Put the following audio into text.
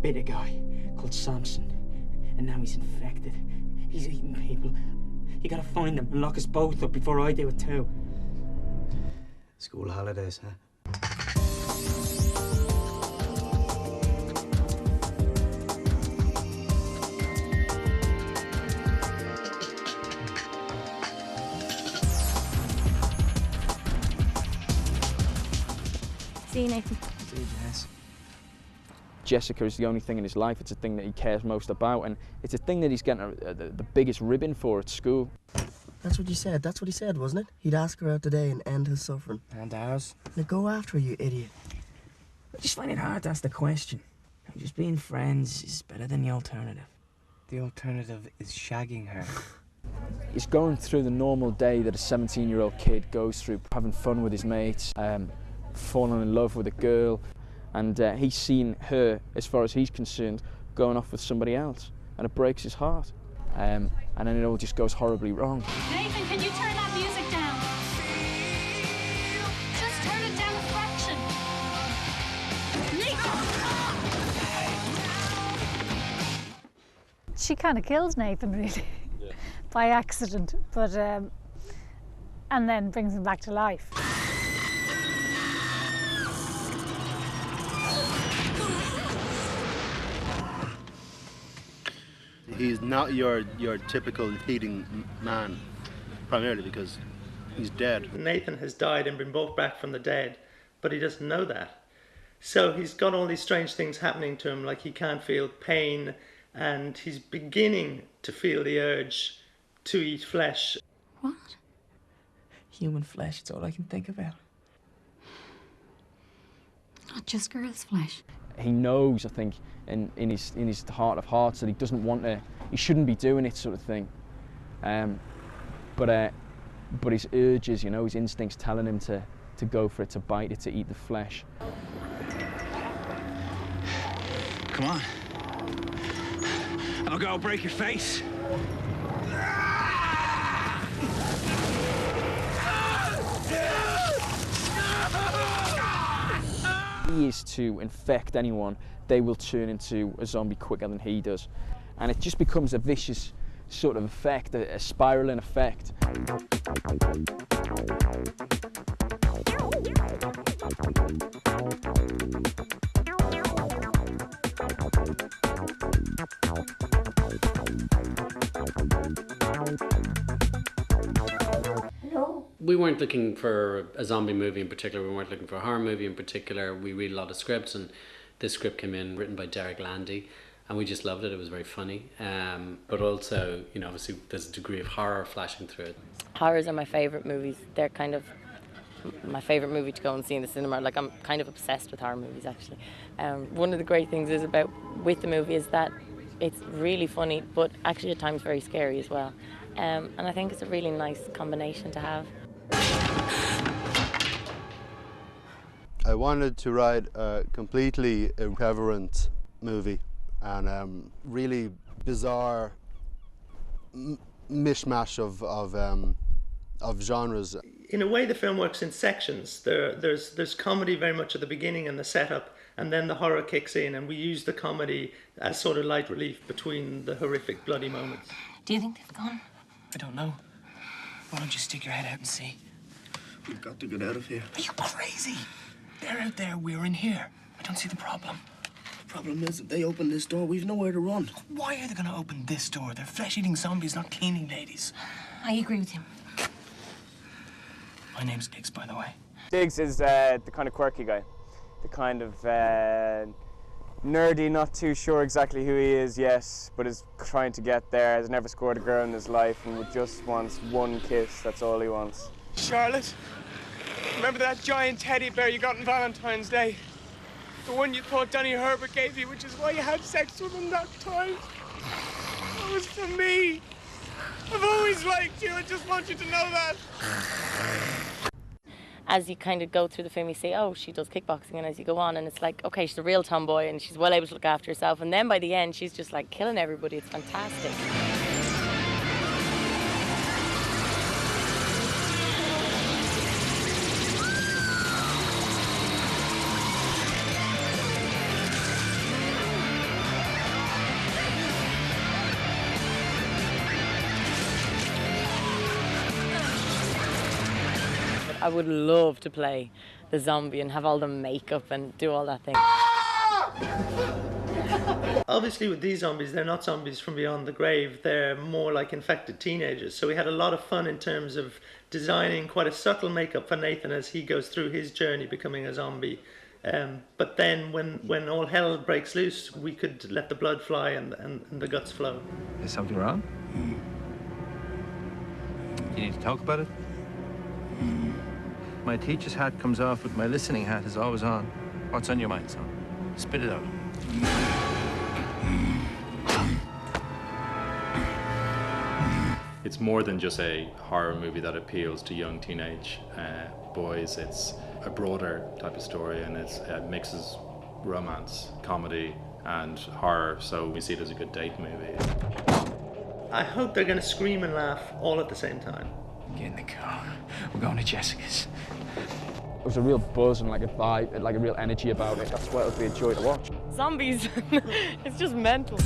bitter guy called Samson. And now he's infected. He's eating people. You gotta find him and lock us both up before I do it too. School holidays, huh? See you, Nathan. See you, Jess. Jessica is the only thing in his life. It's a thing that he cares most about, and it's a thing that he's getting the biggest ribbon for at school. That's what you said. That's what he said, wasn't it? He'd ask her out today and end his suffering. And ours? Now go after her, you idiot. I just find it hard to ask the question. Just being friends is better than the alternative. The alternative is shagging her. He's going through the normal day that a 17-year-old kid goes through, having fun with his mates, falling in love with a girl, and he's seen her, as far as he's concerned, going off with somebody else, and it breaks his heart. And then it all just goes horribly wrong. Nathan, can you turn that music down? Just turn it down a fraction. Nathan! She kind of kills Nathan, really, by accident, but and then brings him back to life. He's not your typical leading man, primarily because he's dead. Nathan has died and been brought back from the dead, but he doesn't know that. So he's got all these strange things happening to him, like he can't feel pain, and he's beginning to feel the urge to eat flesh. What? Human flesh, it's all I can think about. Not just girl's flesh. He knows, I think, in his heart of hearts that he doesn't want to, he shouldn't be doing it, sort of thing. But his urges, you know, his instincts telling him to go for it, to bite it, to eat the flesh. Come on. I'll go break your face. He is to infect anyone, they will turn into a zombie quicker than he does. And it just becomes a vicious sort of effect, a spiraling effect. We weren't looking for a zombie movie in particular, we weren't looking for a horror movie in particular. We read a lot of scripts, and this script came in written by Derek Landy, and we just loved it. It was very funny, but also, you know, obviously there's a degree of horror flashing through it. Horrors are my favourite movies. They're kind of my favourite movie to go and see in the cinema. Like, I'm kind of obsessed with horror movies, actually. One of the great things with the movie is that it's really funny, but actually at times very scary as well. And I think it's a really nice combination to have. I wanted to write a completely irreverent movie and really bizarre mishmash of genres. In a way, the film works in sections. There's comedy very much at the beginning and the setup, and then the horror kicks in, and we use the comedy as sort of light relief between the horrific, bloody moments. Do you think they've gone? I don't know. Why don't you stick your head out and see? We've got to get out of here. Are you crazy? They're out there, we're in here. I don't see the problem. The problem is, if they open this door, we've nowhere to run. Why are they going to open this door? They're flesh-eating zombies, not cleaning ladies. I agree with you. My name's Diggs, by the way. Diggs is the kind of quirky guy. The kind of nerdy, not too sure exactly who he is yet, but is trying to get there, has never scored a girl in his life and just wants one kiss, that's all he wants. Charlotte, remember that giant teddy bear you got on Valentine's Day? The one you thought Danny Herbert gave you, which is why you had sex with him that time? That was for me. I've always liked you, I just want you to know that. As you kind of go through the film, you say, oh, she does kickboxing, and as you go on, and it's like, okay, she's a real tomboy, and she's well able to look after herself, and then by the end, she's just like killing everybody. It's fantastic. I would love to play the zombie and have all the makeup and do all that thing. Obviously with these zombies, they're not zombies from beyond the grave, they're more like infected teenagers. So we had a lot of fun in terms of designing quite a subtle makeup for Nathan as he goes through his journey becoming a zombie. But then when all hell breaks loose, we could let the blood fly and the guts flow. Is something wrong? You need to talk about it? My teacher's hat comes off, but my listening hat is always on. What's on your mind, son? Spit it out. It's more than just a horror movie that appeals to young teenage boys. It's a broader type of story, and it mixes romance, comedy, and horror, so we see it as a good date movie. I hope they're going to scream and laugh all at the same time. Get in the car. We're going to Jessica's. There was a real buzz and like a vibe, like a real energy about it. That's why it would be a joy to watch. Zombies. It's just mental.